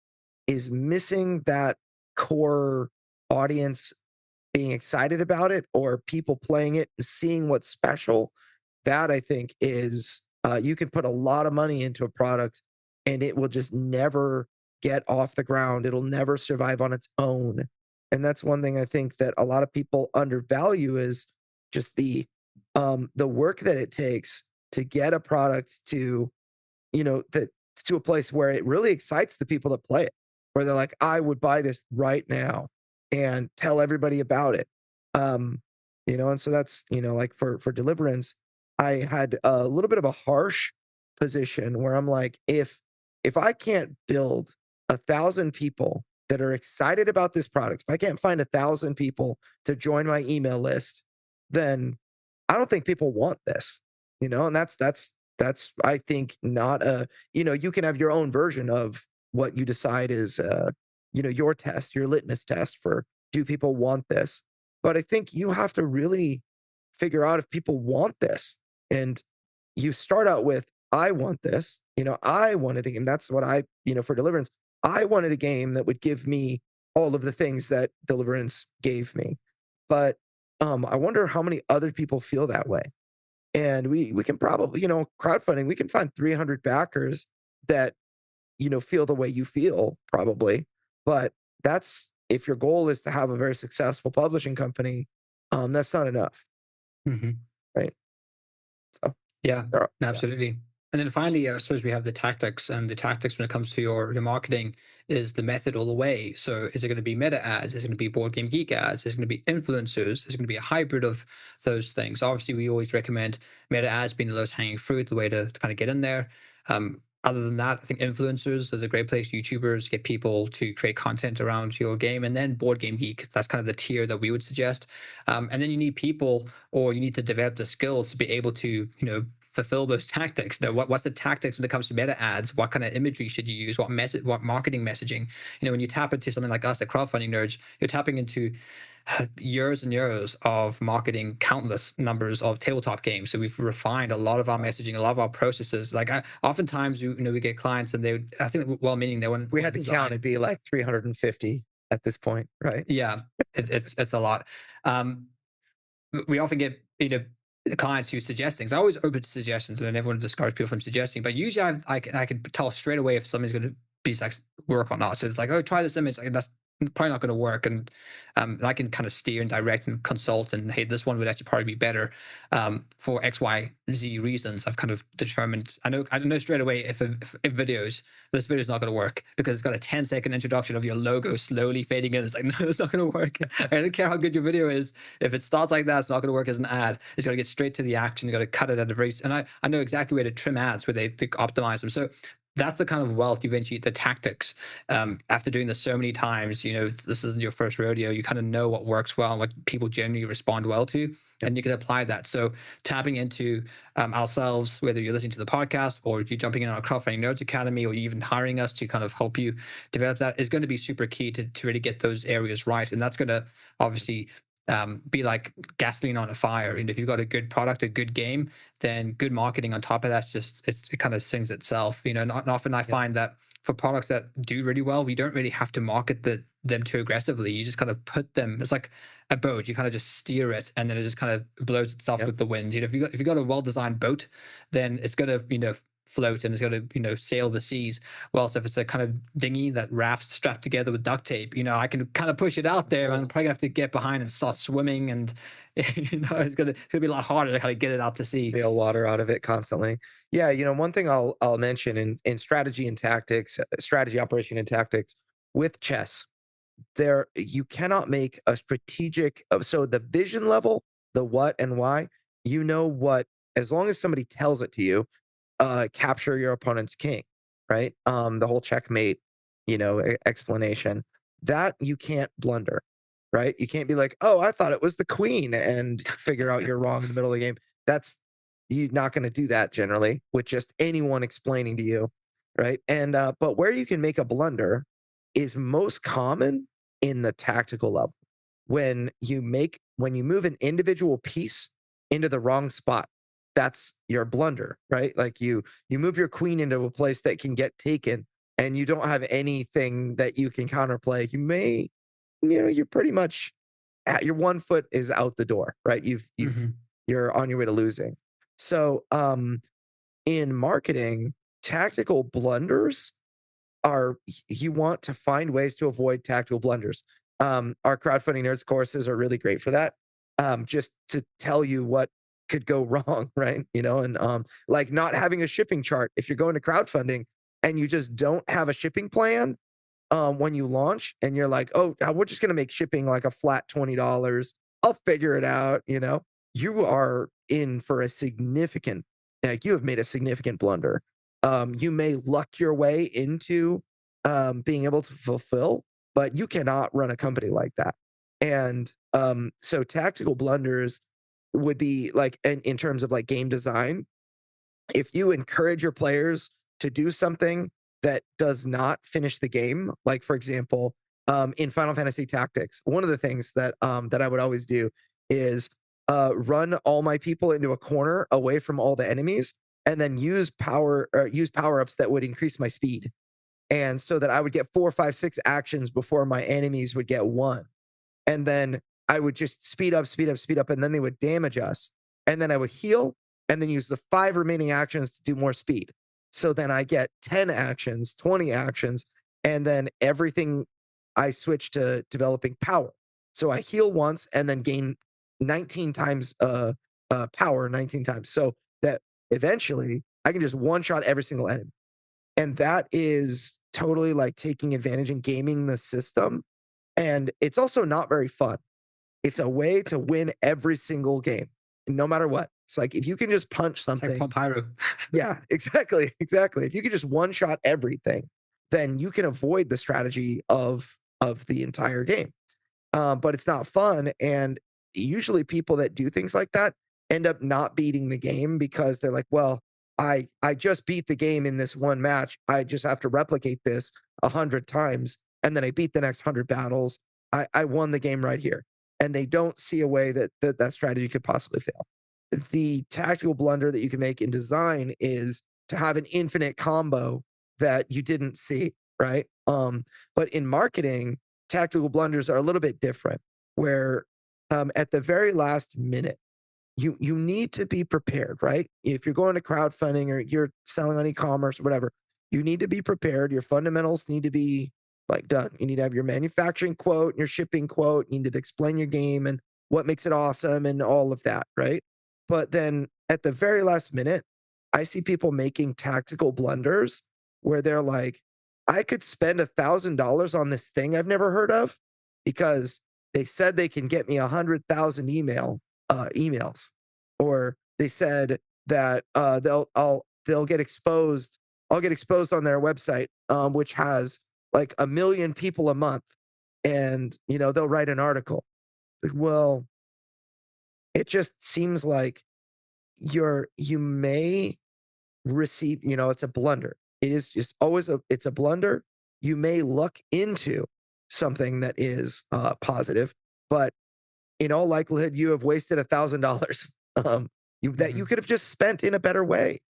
is missing that core audience being excited about it, or people playing it and seeing what's special, that I think is you can put a lot of money into a product and it will just never get off the ground. It'll never survive on its own. And that's one thing I think that a lot of people undervalue is just the work that it takes to get a product to, that to a place where it really excites the people that play it, where they're like, I would buy this right now and tell everybody about it. And so that's, like for Deliverance, I had a little bit of a harsh position where I'm like, if I can't build 1,000 people that are excited about this product, if I can't find 1,000 people to join my email list, then I don't think people want this, and that's I think not you can have your own version of what you decide is your test, your litmus test for, do people want this? But I think you have to really figure out if people want this. And you start out with, I want this. I wanted a game. That's what for Deliverance, I wanted a game that would give me all of the things that Deliverance gave me. But I wonder how many other people feel that way. And we can probably, crowdfunding, we can find 300 backers that, feel the way you feel, probably. But that's, if your goal is to have a very successful publishing company, that's not enough. Mhm. Right. So Yeah, yeah. absolutely. And then finally, I suppose we have the tactics, and the tactics when it comes to your marketing is the method all the way. So is it going to be meta ads? Is it going to be board game geek ads? Is it going to be influencers? Is it going to be a hybrid of those things? Obviously, we always recommend meta ads being the lowest hanging fruit, the way to kind of get in there. Other than that, I think influencers is a great place. YouTubers get people to create content around your game, and then board game geek. That's kind of the tier that we would suggest. And then you need people, or you need to develop the skills to be able to, fulfill those tactics. What's the tactics when it comes to meta ads? What kind of imagery should you use? What marketing messaging? When you tap into something like us at Crowdfunding Nerds, you're tapping into years and years of marketing countless numbers of tabletop games. So we've refined a lot of our messaging, a lot of our processes. Like oftentimes, we get clients and I think well-meaning, they want. We had to count, it'd be like 350 at this point, right? Yeah, it's a lot. We often get clients who suggest things. I always open to suggestions, and I never want to discourage people from suggesting. But usually, I can tell straight away if something's going to be like work or not. So it's like, oh, try this image. Like, that's probably not going to work, and I can kind of steer and direct and consult. And hey, this one would actually probably be better for X, Y, Z reasons. I've kind of determined. I know straight away if this video is not going to work because it's got a 10-second introduction of your logo slowly fading in. It's like, no, it's not going to work. I don't care how good your video is. If it starts like that, it's not going to work as an ad. It's got to get straight to the action. You got to cut it at a very. And I know exactly where to trim ads, where they optimize them. So that's the kind of wealth eventually, the tactics. After doing this so many times, this isn't your first rodeo. You kind of know what works well and what people generally respond well to, and you can apply that. So tapping into ourselves, whether you're listening to the podcast or you're jumping in our Crowdfunding Nerds Academy, or even hiring us to kind of help you develop that, is going to be super key to really get those areas right. And that's going to obviously be like gasoline on a fire. And if you've got a good product, a good game, then good marketing on top of that, it kind of sings itself. Not often I find that for products that do really well, we don't really have to market them too aggressively. You just kind of put them. It's like a boat. You kind of just steer it, and then it just kind of blows itself Yep. with the wind. If you got a well designed boat, then it's gonna float, and it's gonna sail the seas. Well, so if it's a kind of dinghy, that raft strapped together with duct tape, I can kind of push it out there, and I'm probably gonna have to get behind and start swimming, and it's gonna be a lot harder to kind of get it out to sea. Bail water out of it constantly. Yeah, one thing I'll mention in strategy and tactics, strategy, operation, and tactics with chess, there you cannot make a strategic. So the vision level, the what and why, what, as long as somebody tells it to you, capture your opponent's king, right? The whole checkmate, explanation, that you can't blunder, right? You can't be like, oh, I thought it was the queen, and figure out you're wrong in the middle of the game. That's You're not going to do that generally with just anyone explaining to you, right? And but where you can make a blunder is most common in the tactical level, when you move an individual piece into the wrong spot. That's your blunder, right? Like you move your queen into a place that can get taken, and you don't have anything that you can counterplay. You're pretty much your 1 foot is out the door, right? Mhm. You're on your way to losing. So in marketing, tactical blunders are you want to find ways to avoid tactical blunders. Our crowdfunding nerds courses are really great for that. Just to tell you what could go wrong, right? And like not having a shipping chart. If you're going to crowdfunding and you just don't have a shipping plan, when you launch, and you're like, oh, we're just gonna make shipping like a flat $20. I'll figure it out. You are in for a significant, like you have made a significant blunder. You may luck your way into being able to fulfill, but you cannot run a company like that. And so tactical blunders would be like, in terms of like game design, if you encourage your players to do something that does not finish the game, like for example, in Final Fantasy Tactics, one of the things that I would always do is run all my people into a corner away from all the enemies, and then use power ups that would increase my speed, and so that I would get 4, 5, 6 actions before my enemies would get one. And then I would just speed up, speed up, speed up, and then they would damage us. And then I would heal, and then use the 5 remaining actions to do more speed. So then I get 10 actions, 20 actions, and then everything I switch to developing power. So I heal once and then gain 19 times power 19 times. So that eventually I can just one shot every single enemy. And that is totally like taking advantage and gaming the system. And it's also not very fun. It's a way to win every single game, no matter what. It's like if you can just punch It's like something. Pyro. Yeah, exactly. Exactly. If you can just one shot everything, then you can avoid the strategy of the entire game. But it's not fun. And usually people that do things like that end up not beating the game, because they're like, well, I just beat the game in this one match. I just have to replicate this 100 times, and then I beat the next 100 battles. I won the game right here. And they don't see a way that strategy could possibly fail. The tactical blunder that you can make in design is to have an infinite combo that you didn't see, right? But in marketing, tactical blunders are a little bit different, where at the very last minute, you need to be prepared, right? If you're going to crowdfunding or you're selling on e-commerce or whatever, you need to be prepared. Your fundamentals need to be like done. You need to have your manufacturing quote and your shipping quote. You need to explain your game and what makes it awesome and all of that, right? But then at the very last minute, I see people making tactical blunders where they're like, I could spend $1,000 on this thing I've never heard of, because they said they can get me 100,000 emails, or they said that they'll get exposed. I'll get exposed on their website, which has like 1 million people a month, and they'll write an article. Like, well, it just seems like you may receive, it's a blunder. It is just always it's a blunder. You may look into something that is positive, but in all likelihood, you have wasted $1,000 that you could have just spent in a better way.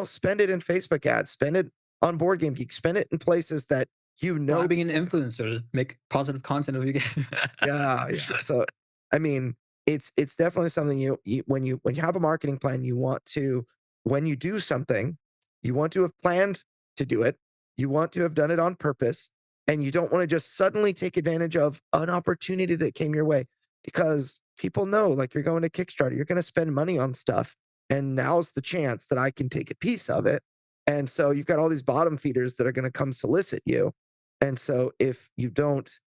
Spend it in Facebook ads, spend it on Board Game Geek. Spend it in places that you know. Being an influencer, make positive content of your game. Yeah. So, I mean, it's definitely something you when you have a marketing plan, you want to, when you do something, you want to have planned to do it. You want to have done it on purpose, and you don't want to just suddenly take advantage of an opportunity that came your way, because people know, like, you're going to Kickstarter, you're going to spend money on stuff, and now's the chance that I can take a piece of it. And so you've got all these bottom feeders that are going to come solicit you. And so if you don't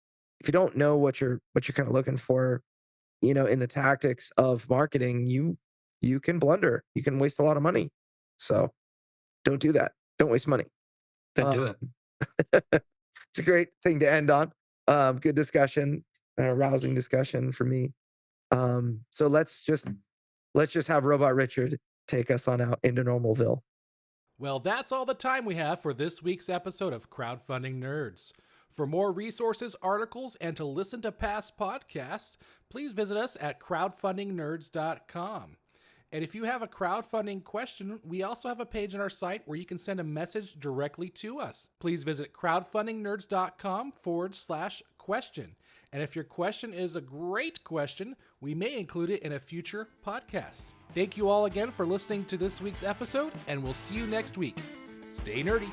know what you're kind of looking for, in the tactics of marketing, you can blunder. You can waste a lot of money. So don't do that. Don't waste money. Then do it. It's a great thing to end on. Good discussion, rousing discussion for me. So let's just have Robot Richard take us on out into Normalville. Well, that's all the time we have for this week's episode of Crowdfunding Nerds. For more resources, articles, and to listen to past podcasts, please visit us at crowdfundingnerds.com. And if you have a crowdfunding question, we also have a page on our site where you can send a message directly to us. Please visit crowdfundingnerds.com/question. And if your question is a great question, we may include it in a future podcast. Thank you all again for listening to this week's episode, and we'll see you next week. Stay nerdy.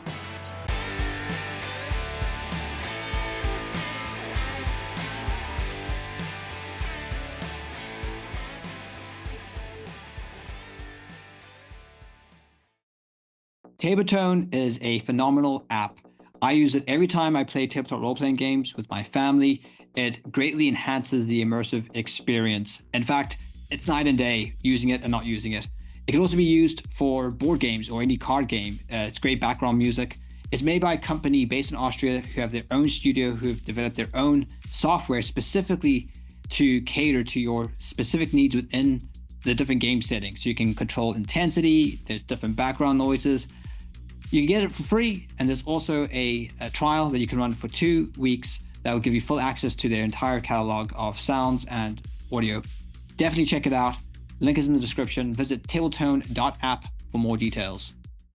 Tabletone is a phenomenal app. I use it every time I play tabletop role-playing games with my family. It greatly enhances the immersive experience. In fact, it's night and day using it and not using it. It can also be used for board games or any card game. It's great background music. It's made by a company based in Austria who have their own studio, who have developed their own software specifically to cater to your specific needs within the different game settings. So you can control intensity, there's different background noises. You can get it for free, and there's also a trial that you can run for 2 weeks that will give you full access to their entire catalog of sounds and audio. Definitely check it out. Link is in the description. Visit tabletone.app for more details.